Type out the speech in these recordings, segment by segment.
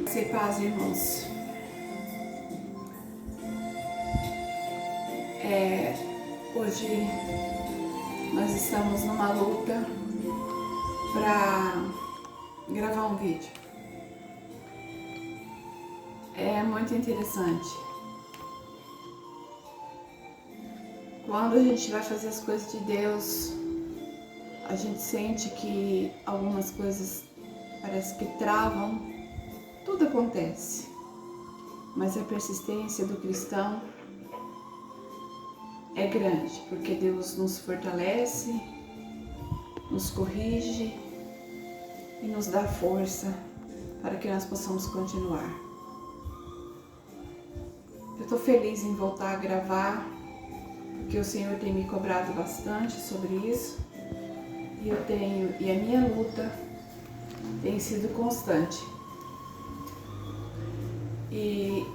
Ser paz, irmãos. Hoje nós estamos numa luta para gravar um vídeo. É muito interessante. Quando a gente vai fazer as coisas de Deus, a gente sente que algumas coisas parece que travam, tudo acontece, mas a persistência do cristão é grande, porque Deus nos fortalece, nos corrige e nos dá força para que nós possamos continuar. Eu estou feliz em voltar a gravar, porque o Senhor tem me cobrado bastante sobre isso, e a minha luta tem sido constante. E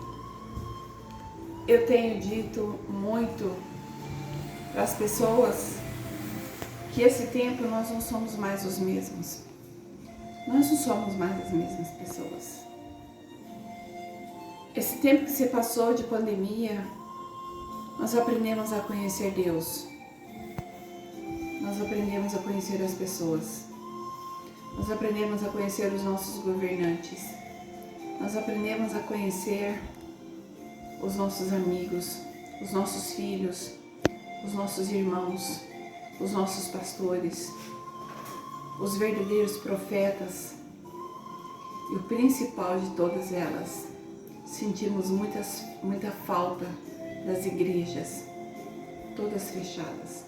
eu tenho dito muito para as pessoas que esse tempo nós não somos mais os mesmos. Nós não somos mais as mesmas pessoas. Esse tempo que se passou de pandemia, nós aprendemos a conhecer Deus. Nós aprendemos a conhecer as pessoas. Nós aprendemos a conhecer os nossos governantes. Nós aprendemos a conhecer os nossos amigos, os nossos filhos, os nossos irmãos, os nossos pastores, os verdadeiros profetas. E o principal de todas elas, sentimos muita falta das igrejas, todas fechadas.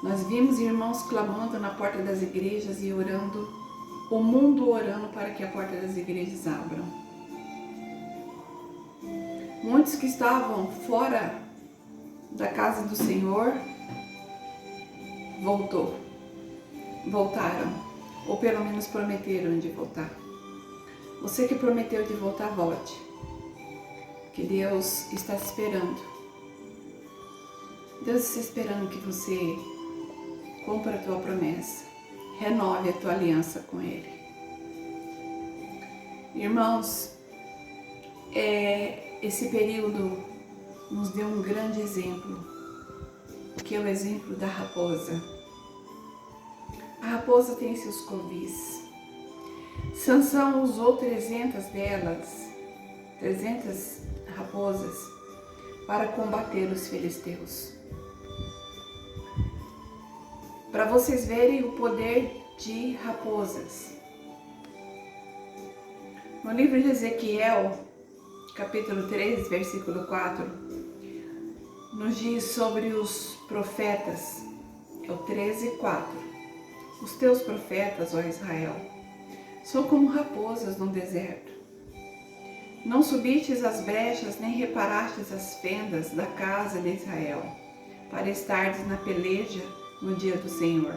Nós vimos irmãos clamando na porta das igrejas e orando, o mundo orando para que a porta das igrejas abram. Muitos que estavam fora da casa do Senhor voltaram, ou pelo menos prometeram de voltar. Você que prometeu de voltar, volte, que Deus está esperando. Deus está esperando que você cumpra a tua promessa, renove a tua aliança com Ele. Irmãos, esse período nos deu um grande exemplo, que é o exemplo da raposa. A raposa tem seus covis. Sansão usou 300 raposas, para combater os filisteus. Para vocês verem o poder de raposas. No livro de Ezequiel, capítulo 3, versículo 4, nos diz sobre os profetas, é o 13:4. Os teus profetas, ó Israel, são como raposas no deserto. Não subistes as brechas, nem reparastes as fendas da casa de Israel, para estardes na peleja no dia do Senhor.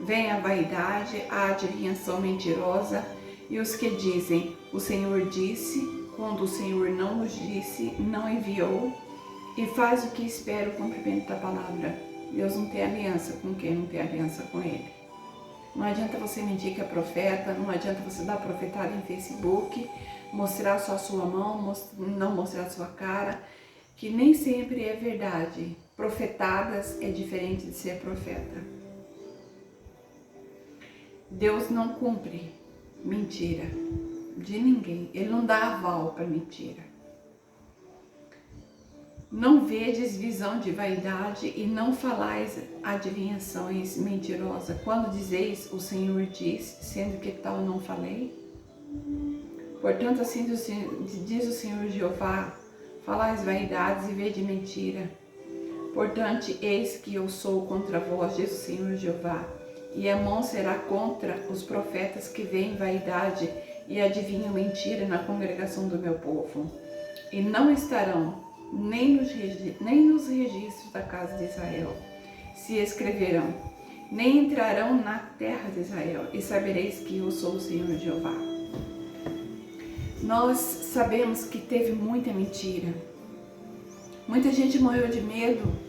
Vem a vaidade, a adivinhação mentirosa, e os que dizem, o Senhor disse, quando o Senhor não nos disse, não enviou, e faz o que espera o cumprimento da palavra. Deus não tem aliança com quem não tem aliança com Ele. Não adianta você mentir que é profeta, não adianta você dar profetada em Facebook, mostrar só a sua mão, não mostrar a sua cara, que nem sempre é verdade. Profetadas é diferente de ser profeta. Deus não cumpre mentira de ninguém, Ele não dá aval para mentira. Não vedes visão de vaidade e não falais adivinhações mentirosas. Quando dizeis, o Senhor diz, sendo que tal não falei? Portanto, assim diz o Senhor Jeová, falais vaidades e vede mentira. Portanto, eis que eu sou contra vós, diz o Senhor Jeová, e a mão será contra os profetas que veem vaidade e adivinham mentira na congregação do meu povo. E não estarão nem nos registros da casa de Israel se escreverão, nem entrarão na terra de Israel, e sabereis que eu sou o Senhor Jeová. Nós sabemos que teve muita mentira. Muita gente morreu de medo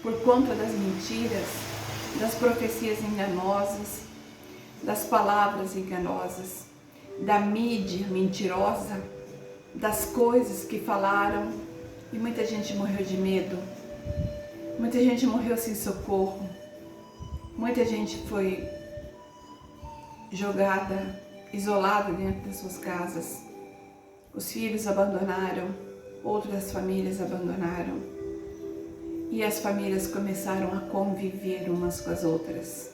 por conta das mentiras, das profecias enganosas, das palavras enganosas. da mídia mentirosa, das coisas que falaram, e muita gente morreu de medo, muita gente morreu sem socorro, muita gente foi jogada, isolada dentro das suas casas. Os filhos abandonaram, outras famílias abandonaram, e as famílias começaram a conviver umas com as outras.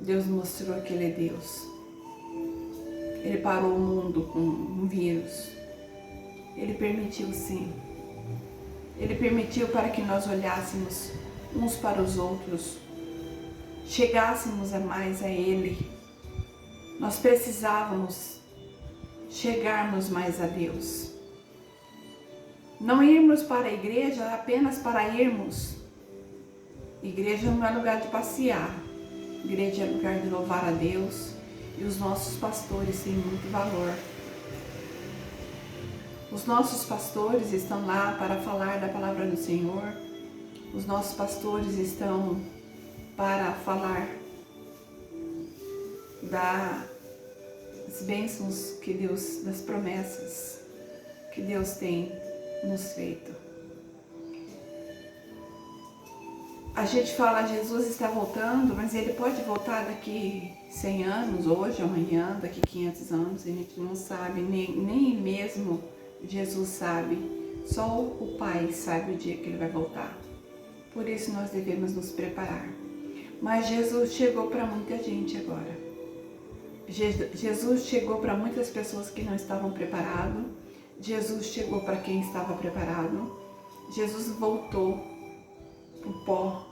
Deus mostrou que Ele é Deus. Ele parou o mundo com um vírus. Ele permitiu, sim. Ele permitiu para que nós olhássemos uns para os outros, chegássemos a mais a Ele. Nós precisávamos chegarmos mais a Deus. Não irmos para a igreja apenas para irmos. Igreja não é lugar de passear. Igreja é lugar de louvar a Deus. E os nossos pastores têm muito valor. Os nossos pastores estão lá para falar da palavra do Senhor. Os nossos pastores estão para falar das bênçãos que Deus, das promessas que Deus tem nos feito. A gente fala, Jesus está voltando, mas Ele pode voltar daqui 100 anos, hoje, amanhã, daqui 500 anos, a gente não sabe, nem mesmo Jesus sabe, só o Pai sabe o dia que Ele vai voltar. Por isso nós devemos nos preparar. Mas Jesus chegou para muita gente agora. Jesus chegou para muitas pessoas que não estavam preparadas. Jesus chegou para quem estava preparado. Jesus voltou pro pó.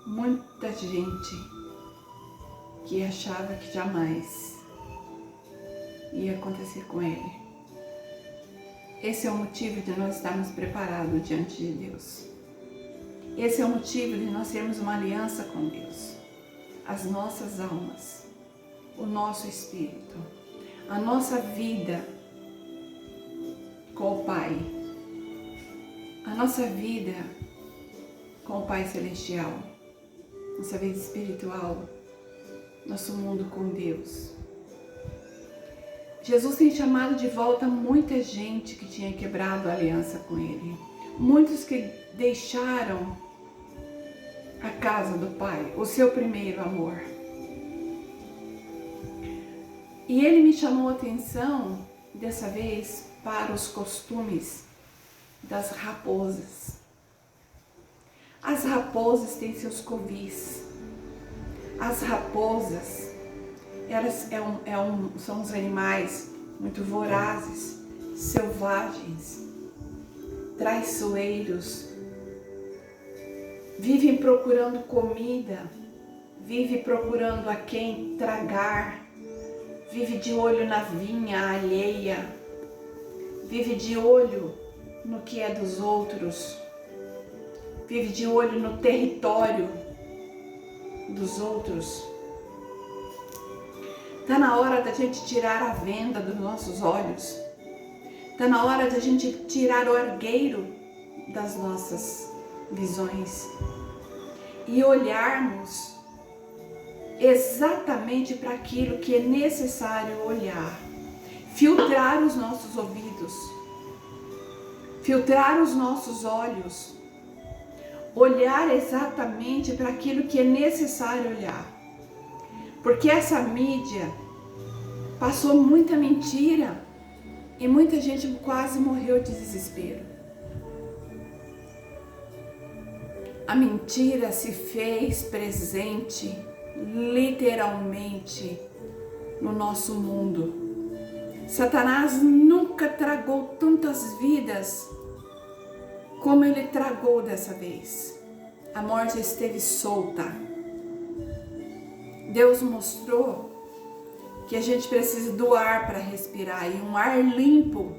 Muita gente que achava que jamais ia acontecer com Ele. Esse é o motivo de nós estarmos preparados diante de Deus. Esse é o motivo de nós termos uma aliança com Deus. As nossas almas, o nosso espírito, a nossa vida com o Pai, a nossa vida com o Pai Celestial, nossa vida espiritual, nosso mundo com Deus. Jesus tem chamado de volta muita gente que tinha quebrado a aliança com Ele. Muitos que deixaram a casa do Pai, o seu primeiro amor. E Ele me chamou a atenção, dessa vez, para os costumes das raposas. As raposas têm seus covis. As raposas, elas são os animais muito vorazes, selvagens, traiçoeiros, vivem procurando comida, vivem procurando a quem tragar, vive de olho na vinha alheia, vive de olho no que é dos outros, vive de olho no território dos outros. Está na hora da gente tirar a venda dos nossos olhos. Está na hora da gente tirar o argueiro das nossas visões e olharmos exatamente para aquilo que é necessário olhar. Filtrar os nossos ouvidos, filtrar os nossos olhos, olhar exatamente para aquilo que é necessário olhar. Porque essa mídia passou muita mentira e muita gente quase morreu de desespero. A mentira se fez presente literalmente no nosso mundo. Satanás nunca tragou tantas vidas como ele tragou dessa vez. A morte esteve solta. Deus mostrou que a gente precisa do ar para respirar, e um ar limpo.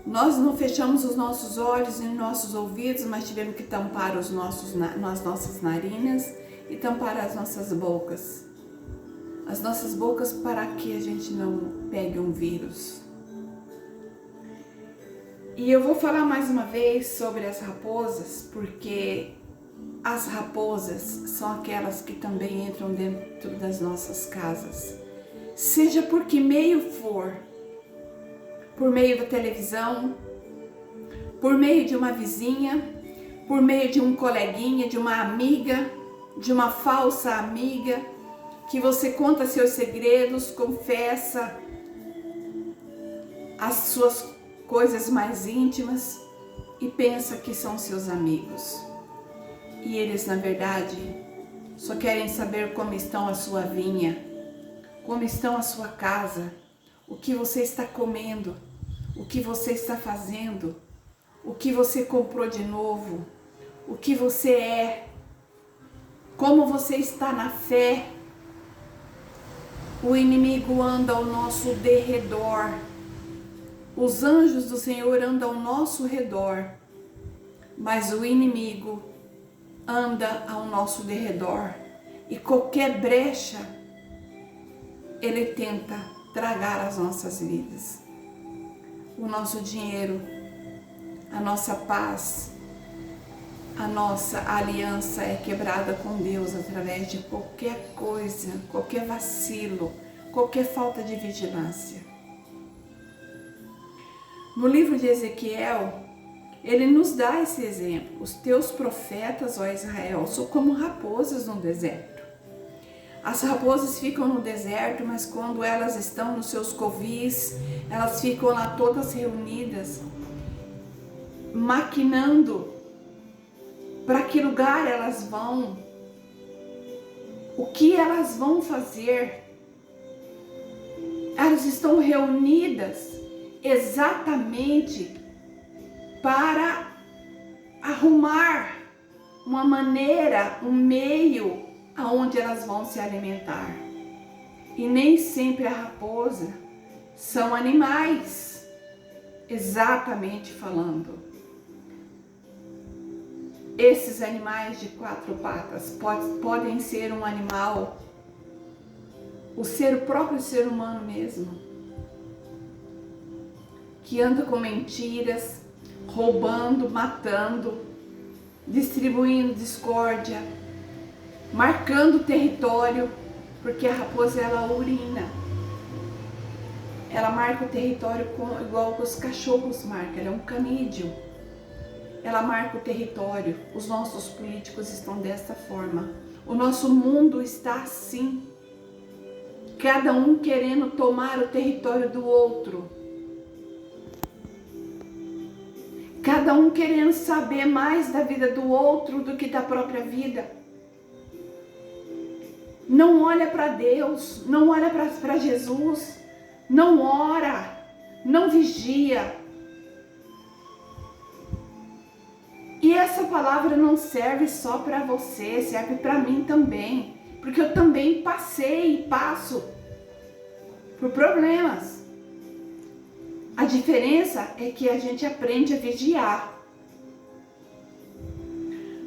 Nós não fechamos os nossos olhos e nossos ouvidos, mas tivemos que tampar as nossas narinas e tampar as nossas bocas. As nossas bocas para que a gente não pegue um vírus. E eu vou falar mais uma vez sobre as raposas, porque as raposas são aquelas que também entram dentro das nossas casas. seja por que meio for, por meio da televisão, por meio de uma vizinha, por meio de um coleguinha, de uma amiga, de uma falsa amiga, que você conta seus segredos, confessa as suas coisas mais íntimas e pensa que são seus amigos. E eles, na verdade, só querem saber como estão a sua vinha, como estão a sua casa, o que você está comendo, o que você está fazendo, o que você comprou de novo, o que você é, como você está na fé. O inimigo anda ao nosso derredor, os anjos do Senhor andam ao nosso redor, mas o inimigo anda ao nosso derredor e qualquer brecha ele tenta tragar as nossas vidas, o nosso dinheiro, a nossa paz, a nossa aliança é quebrada com Deus através de qualquer coisa, qualquer vacilo, qualquer falta de vigilância. No livro de Ezequiel, ele nos dá esse exemplo. Os teus profetas, ó Israel, são como raposas no deserto. As raposas ficam no deserto, mas quando elas estão nos seus covis, elas ficam lá todas reunidas, maquinando para que lugar elas vão, o que elas vão fazer. Elas estão reunidas exatamente para arrumar uma maneira, um meio aonde elas vão se alimentar. E nem sempre a raposa são animais, exatamente falando. Esses animais de 4 patas podem ser um animal, o próprio ser humano mesmo, que anda com mentiras, roubando, matando, distribuindo discórdia, marcando território, porque a raposa ela urina. Ela marca o território igual que os cachorros marcam, ela é um canídeo. Ela marca o território. Os nossos políticos estão desta forma. O nosso mundo está assim. Cada um querendo tomar o território do outro. Cada um querendo saber mais da vida do outro do que da própria vida. Não olha para Deus, não olha para Jesus, não ora, não vigia. E essa palavra não serve só para você, serve para mim também, porque eu também passei e passo por problemas. A diferença é que a gente aprende a vigiar.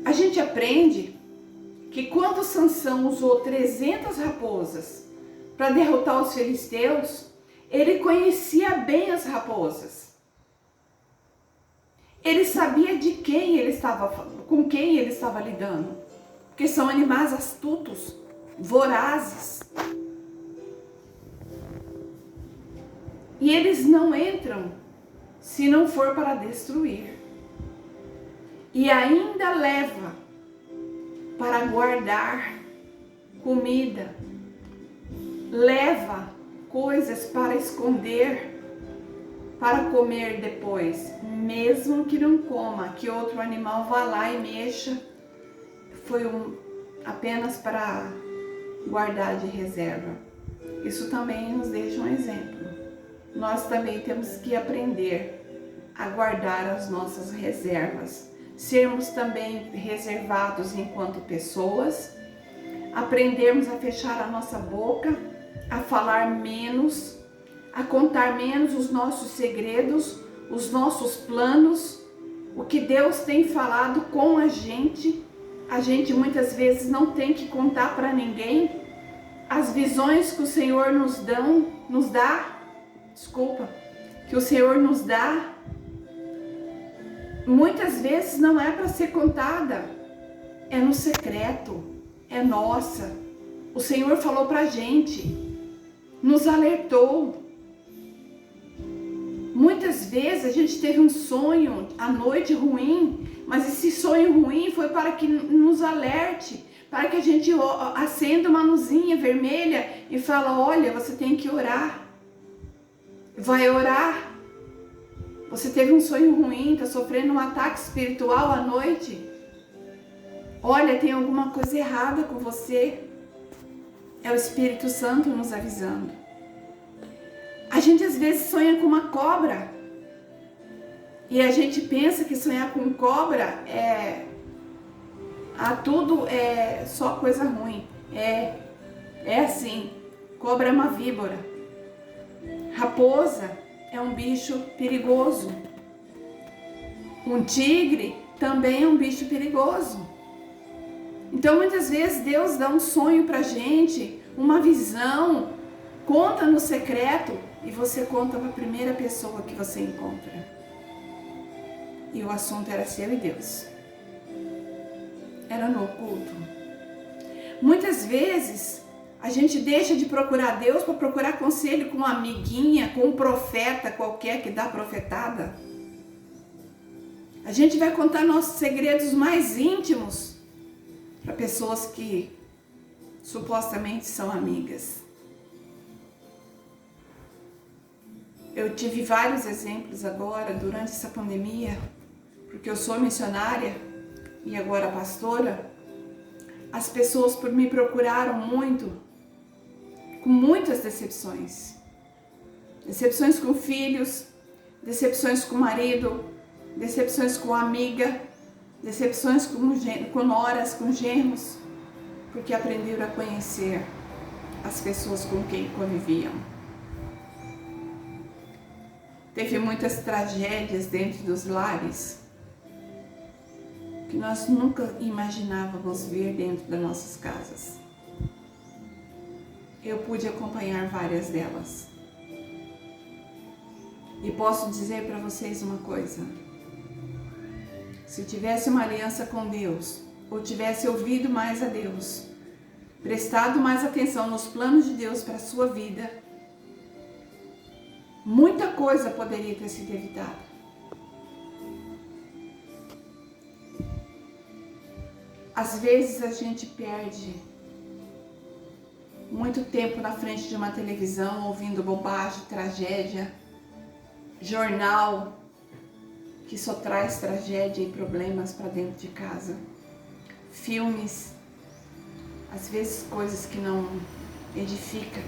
A gente aprende que quando Sansão usou 300 raposas para derrotar os filisteus, ele conhecia bem as raposas. Ele sabia de quem ele estava, com quem ele estava lidando, porque são animais astutos, vorazes. E eles não entram se não for para destruir. E ainda leva para guardar comida, leva coisas para esconder, para comer depois, mesmo que não coma, que outro animal vá lá e mexa, foi apenas para guardar de reserva. Isso também nos deixa um exemplo. Nós também temos que aprender a guardar as nossas reservas, sermos também reservados enquanto pessoas, aprendermos a fechar a nossa boca, a falar menos, a contar menos os nossos segredos, os nossos planos, o que Deus tem falado com a gente muitas vezes não tem que contar para ninguém. As visões que o Senhor que o Senhor nos dá, muitas vezes não é para ser contada, é no secreto, é nossa. O Senhor falou para a gente, nos alertou. Muitas vezes a gente teve um sonho à noite ruim, mas esse sonho ruim foi para que nos alerte, para que a gente acenda uma luzinha vermelha e fala, olha, você tem que orar. Vai orar. Você teve um sonho ruim, está sofrendo um ataque espiritual à noite. Olha, tem alguma coisa errada com você. É o Espírito Santo nos avisando. A gente às vezes sonha com uma cobra. E a gente pensa que sonhar com cobra tudo é só coisa ruim. É assim, cobra é uma víbora. Raposa é um bicho perigoso. Um tigre também é um bicho perigoso. Então muitas vezes Deus dá um sonho pra gente, uma visão, conta no secreto e você conta para a primeira pessoa que você encontra. E o assunto era seu e Deus. Era no oculto. Muitas vezes a gente deixa de procurar Deus para procurar conselho com uma amiguinha, com um profeta qualquer que dá profetada. A gente vai contar nossos segredos mais íntimos para pessoas que supostamente são amigas. Eu tive vários exemplos agora durante essa pandemia, porque eu sou missionária e agora pastora. As pessoas me procuraram muito, com muitas decepções. Decepções com filhos, decepções com marido, decepções com amiga, decepções com noras, com genros, porque aprenderam a conhecer as pessoas com quem conviviam. Teve muitas tragédias dentro dos lares que nós nunca imaginávamos ver dentro das nossas casas. Eu pude acompanhar várias delas. E posso dizer para vocês uma coisa. Se tivesse uma aliança com Deus, ou tivesse ouvido mais a Deus, prestado mais atenção nos planos de Deus para a sua vida, muita coisa poderia ter sido evitada. Às vezes a gente perde muito tempo na frente de uma televisão, ouvindo bobagem, tragédia, jornal que só traz tragédia e problemas para dentro de casa, filmes, às vezes coisas que não edificam.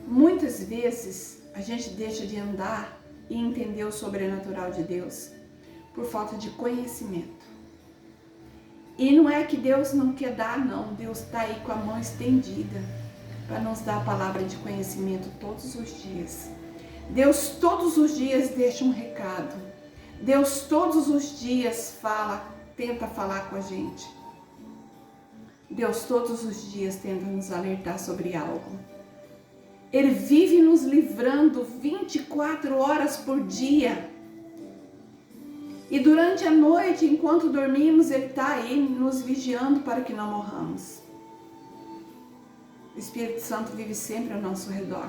Muitas vezes a gente deixa de andar e entender o sobrenatural de Deus por falta de conhecimento. E não é que Deus não quer dar, não. Deus está aí com a mão estendida para nos dar a palavra de conhecimento todos os dias. Deus todos os dias deixa um recado. Deus todos os dias tenta falar com a gente. Deus todos os dias tenta nos alertar sobre algo. Ele vive nos livrando 24 horas por dia. E durante a noite, enquanto dormimos, Ele está aí nos vigiando para que não morramos. O Espírito Santo vive sempre ao nosso redor,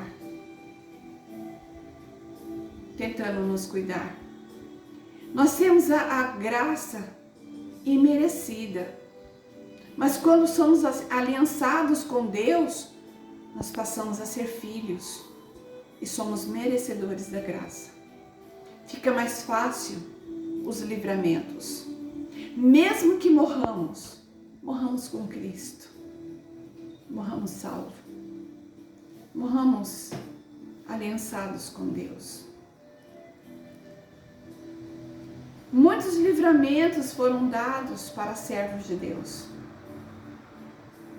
tentando nos cuidar. Nós temos a graça imerecida, mas quando somos aliançados com Deus, nós passamos a ser filhos e somos merecedores da graça. Fica mais fácil os livramentos. Mesmo que morramos com Cristo, morramos salvos, morramos aliançados com Deus. Muitos livramentos foram dados para servos de Deus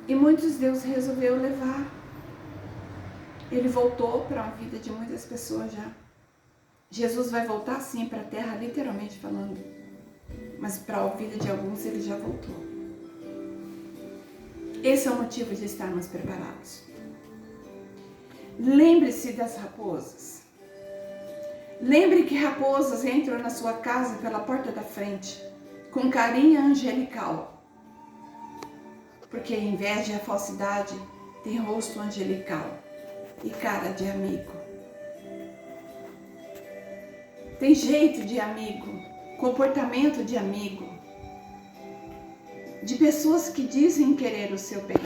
e muitos Deus resolveu levar. Ele voltou para a vida de muitas pessoas já. Jesus vai voltar sim para a terra, literalmente falando, mas para a vida de alguns Ele já voltou. Esse é o motivo de estarmos preparados. Lembre-se das raposas. Lembre que raposas entram na sua casa pela porta da frente, com carinha angelical, porque a inveja e a falsidade têm rosto angelical. e cara de amigo. Tem jeito de amigo, comportamento de amigo, de pessoas que dizem querer o seu bem.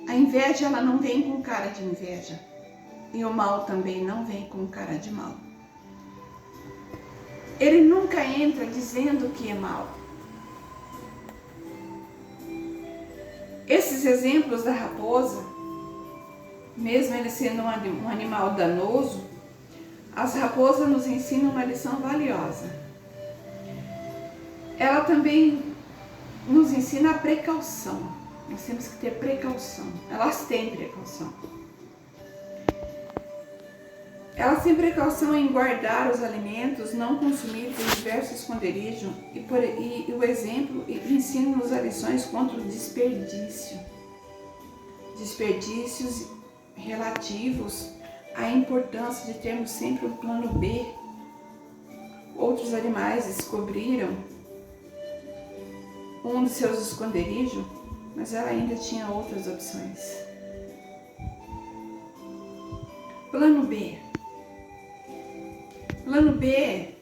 A inveja, ela não vem com cara de inveja. E o mal também não vem com cara de mal. Ele nunca entra dizendo que é mal. Esses exemplos da raposa, mesmo ele sendo um animal danoso, as raposas nos ensinam uma lição valiosa. Ela também nos ensina a precaução. Nós temos que ter precaução. Elas têm precaução. Elas têm precaução em guardar os alimentos, não consumir por diversos esconderijos e o exemplo ensina-nos as lições contra o desperdício. Desperdícios relativos à importância de termos sempre um plano B. Outros animais descobriram um dos seus esconderijos, mas ela ainda tinha outras opções. Plano B. Plano B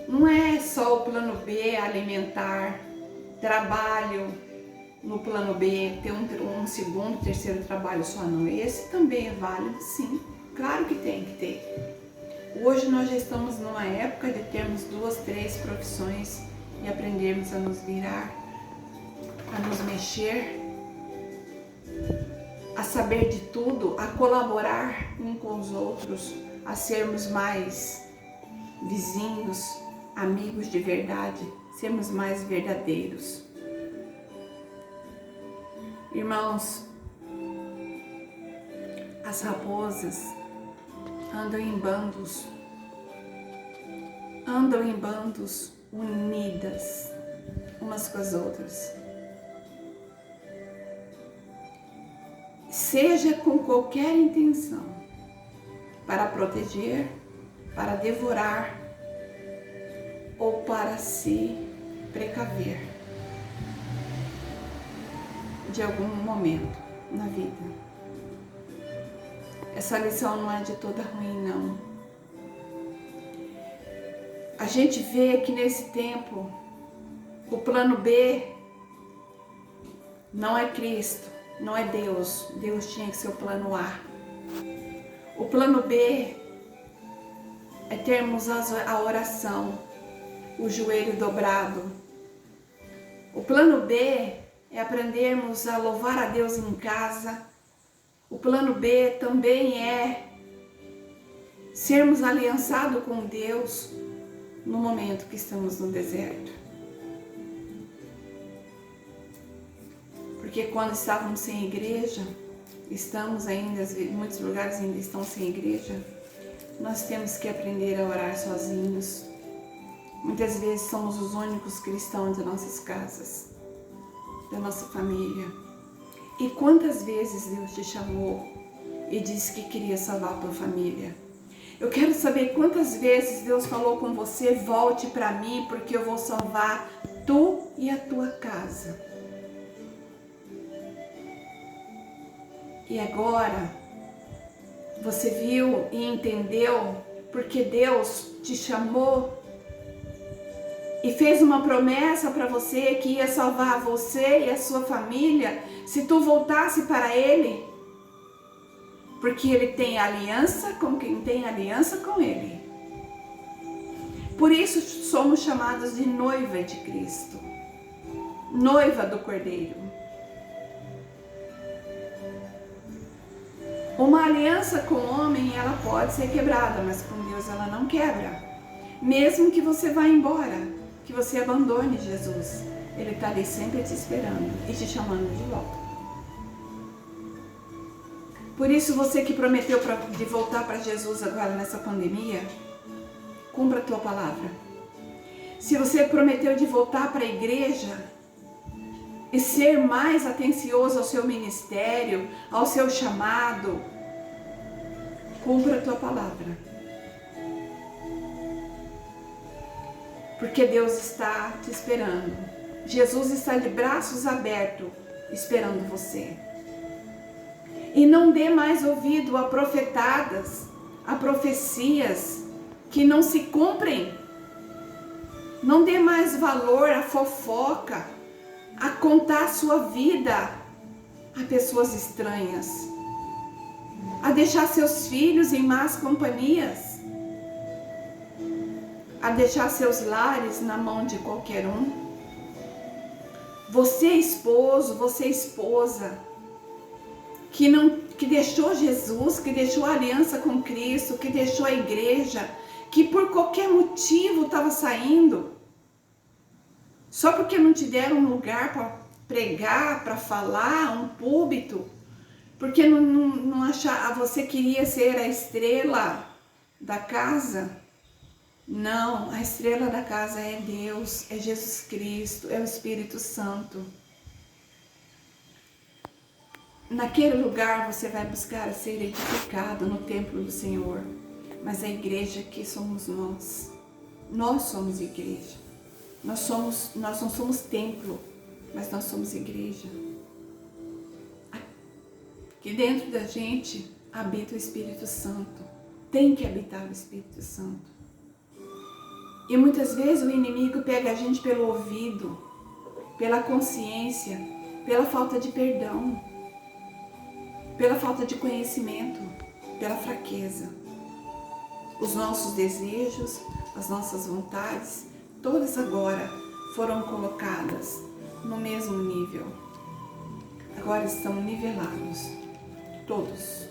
não é só o plano B alimentar, trabalho no plano B, ter um segundo, terceiro trabalho só não. Esse também é válido, sim, claro que tem que ter. Hoje nós já estamos numa época de termos 2, 3 profissões e aprendermos a nos virar, a nos mexer, a saber de tudo, a colaborar uns com os outros, a sermos mais vizinhos, amigos de verdade, sermos mais verdadeiros. Irmãos, as raposas andam em bandos unidas umas com as outras. Seja com qualquer intenção, para proteger, para devorar ou para se precaver de algum momento na vida. Essa lição não é de toda ruim, não. A gente vê que nesse tempo o plano B não é Cristo, não é Deus. Deus tinha que ser o plano A. O plano B é termos a oração, o joelho dobrado. O plano B é aprendermos a louvar a Deus em casa. O plano B também é sermos aliançados com Deus no momento que estamos no deserto. Porque quando estávamos sem igreja, estamos ainda, em muitos lugares ainda estão sem igreja, nós temos que aprender a orar sozinhos. Muitas vezes somos os únicos cristãos de nossas casas, da nossa família. E quantas vezes Deus te chamou e disse que queria salvar a tua família? Eu quero saber quantas vezes Deus falou com você: volte para mim porque eu vou salvar tu e a tua casa. E agora você viu e entendeu porque Deus te chamou e fez uma promessa para você que ia salvar você e a sua família se tu voltasse para Ele, porque Ele tem aliança com quem tem aliança com Ele. Por isso somos chamados de noiva de Cristo, noiva do Cordeiro. Uma aliança com o homem, ela pode ser quebrada, mas com Deus ela não quebra. Mesmo que você vá embora, que você abandone Jesus, Ele está ali sempre te esperando e te chamando de volta. Por isso, você que prometeu de voltar para Jesus agora nessa pandemia, cumpra a tua palavra. Se você prometeu de voltar para a igreja e ser mais atencioso ao seu ministério, ao seu chamado, cumpra a tua palavra. Porque Deus está te esperando. Jesus está de braços abertos esperando você. E não dê mais ouvido a profetadas, a profecias que não se cumprem. Não dê mais valor à fofoca, a contar a sua vida a pessoas estranhas, a deixar seus filhos em más companhias, a deixar seus lares na mão de qualquer um. Você esposo, você esposa, que deixou Jesus, que deixou a aliança com Cristo, que deixou a igreja, que por qualquer motivo estava saindo, só porque não te deram um lugar para pregar, para falar, um púlpito, porque não achar, você queria ser a estrela da casa. Não, a estrela da casa é Deus, é Jesus Cristo, é o Espírito Santo. Naquele lugar você vai buscar ser edificado no templo do Senhor. Mas a igreja aqui somos nós. Nós somos igreja. Nós não somos templo, mas nós somos igreja. Aqui dentro da gente habita o Espírito Santo. Tem que habitar o Espírito Santo. E muitas vezes o inimigo pega a gente pelo ouvido, pela consciência, pela falta de perdão, pela falta de conhecimento, pela fraqueza. Os nossos desejos, as nossas vontades, todas agora foram colocadas no mesmo nível. Agora estão nivelados, todos,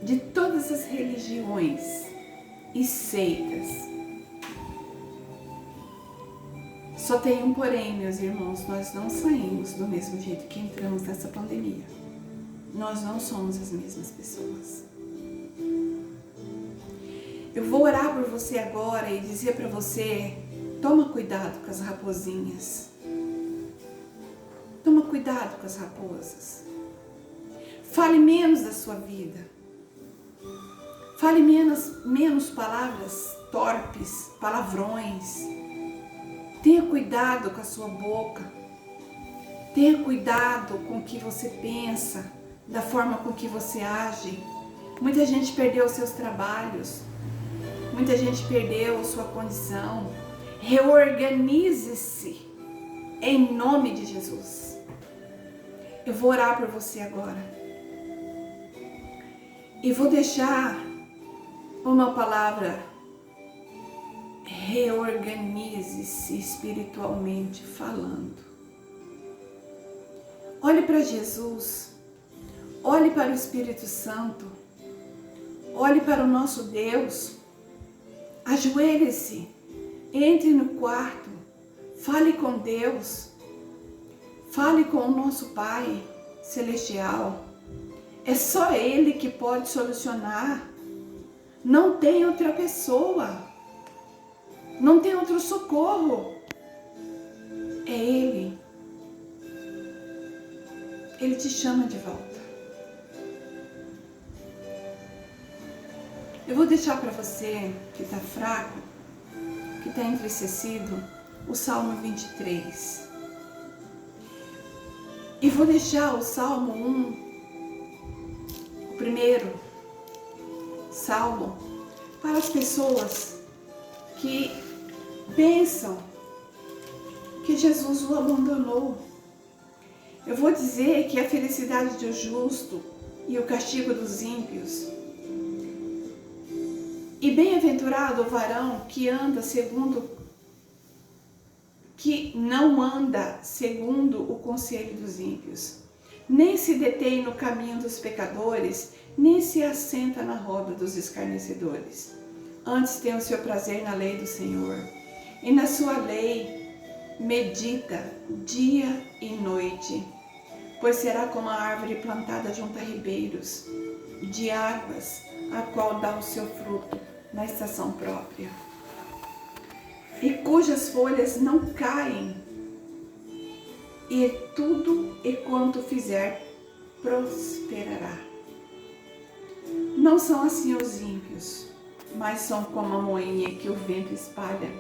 de todas as religiões e seitas. Só tem um porém, meus irmãos, nós não saímos do mesmo jeito que entramos nessa pandemia. Nós não somos as mesmas pessoas. Eu vou orar por você agora e dizer para você, toma cuidado com as raposinhas. Toma cuidado com as raposas. Fale menos da sua vida. Fale menos palavras torpes, palavrões. Tenha cuidado com a sua boca. Tenha cuidado com o que você pensa, da forma com que você age. Muita gente perdeu seus trabalhos. Muita gente perdeu sua condição. Reorganize-se em nome de Jesus. Eu vou orar por você agora. E vou deixar uma palavra. Reorganize-se espiritualmente falando. Olhe para Jesus. Olhe para o Espírito Santo. Olhe para o nosso Deus. Ajoelhe-se. Entre no quarto. Fale com Deus. Fale com o nosso Pai Celestial. É só Ele que pode solucionar. Não tem outra pessoa. Não tem outro socorro. É Ele. Ele te chama de volta. Eu vou deixar para você que está fraco, que está entristecido, o Salmo 23. E vou deixar o Salmo 1, o primeiro Salmo, para as pessoas que pensam que Jesus o abandonou. Eu vou dizer que a felicidade do justo e o castigo dos ímpios. E bem-aventurado o varão que não anda segundo o conselho dos ímpios, nem se detém no caminho dos pecadores, nem se assenta na roda dos escarnecedores. Antes tem o seu prazer na lei do Senhor, e na sua lei medita dia e noite. Pois será como a árvore plantada junto a ribeiros de águas, a qual dá o seu fruto na estação própria, e cujas folhas não caem, e tudo e quanto fizer prosperará. Não são assim os ímpios, mas são como a moinha que o vento espalha.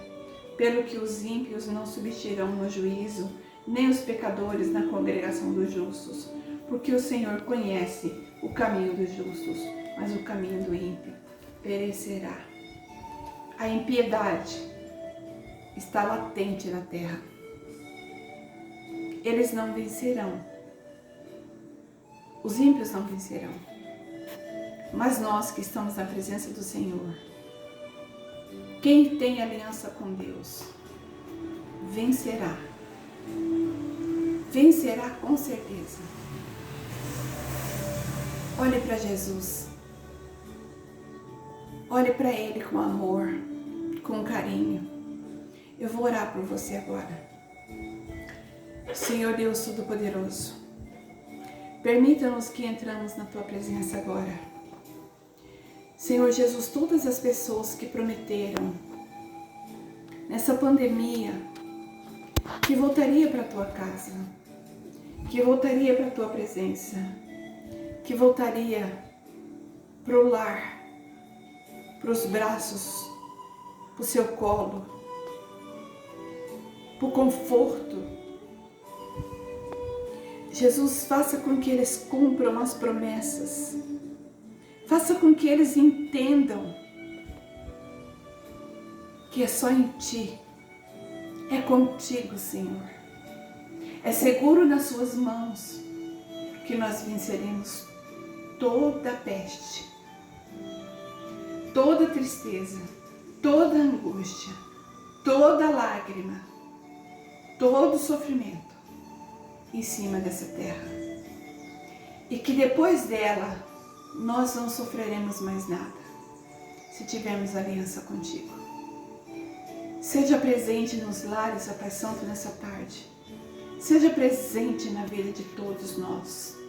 Pelo que os ímpios não subsistirão no juízo, nem os pecadores na congregação dos justos. porque o Senhor conhece o caminho dos justos, mas o caminho do ímpio perecerá. A impiedade está latente na terra. Eles não vencerão. Os ímpios não vencerão. Mas nós que estamos na presença do Senhor, quem tem aliança com Deus, vencerá. Vencerá com certeza. Olhe para Jesus. Olhe para Ele com amor, com carinho. Eu vou orar por você agora. Senhor Deus Todo-Poderoso, permita-nos que entramos na Tua presença agora. Senhor Jesus, todas as pessoas que prometeram nessa pandemia que voltaria para a Tua casa, que voltaria para a Tua presença, que voltaria para o lar, para os braços, para o Seu colo, para o conforto. Jesus, faça com que eles cumpram as promessas. Faça com que eles entendam que é só em Ti, é contigo, Senhor. É seguro nas Suas mãos que nós venceremos toda a peste, toda tristeza, toda angústia, toda lágrima, todo sofrimento em cima dessa terra. E que depois dela, nós não sofreremos mais nada, se tivermos aliança contigo. Seja presente nos lares, ó Pai Santo, nessa tarde. Seja presente na vida de todos nós.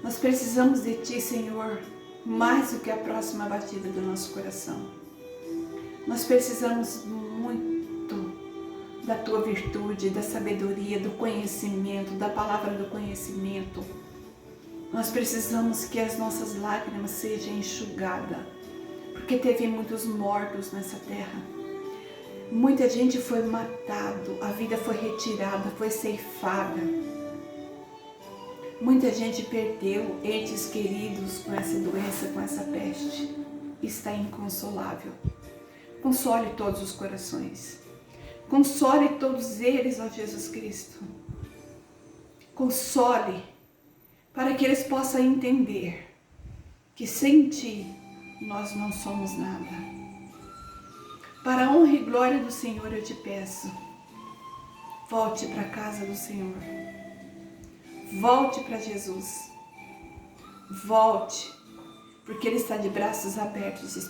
Nós precisamos de Ti, Senhor, mais do que a próxima batida do nosso coração. Nós precisamos muito da Tua virtude, da sabedoria, do conhecimento, da palavra do conhecimento. Nós precisamos que as nossas lágrimas sejam enxugadas, porque teve muitos mortos nessa terra. Muita gente foi matado, a vida foi retirada, foi ceifada. Muita gente perdeu entes queridos com essa doença, com essa peste. Está inconsolável. Console todos os corações. Console todos eles, ó Jesus Cristo. Console, para que eles possam entender que sem Ti nós não somos nada. Para a honra e glória do Senhor eu te peço, volte para a casa do Senhor. Volte para Jesus. Volte, porque Ele está de braços abertos esperando.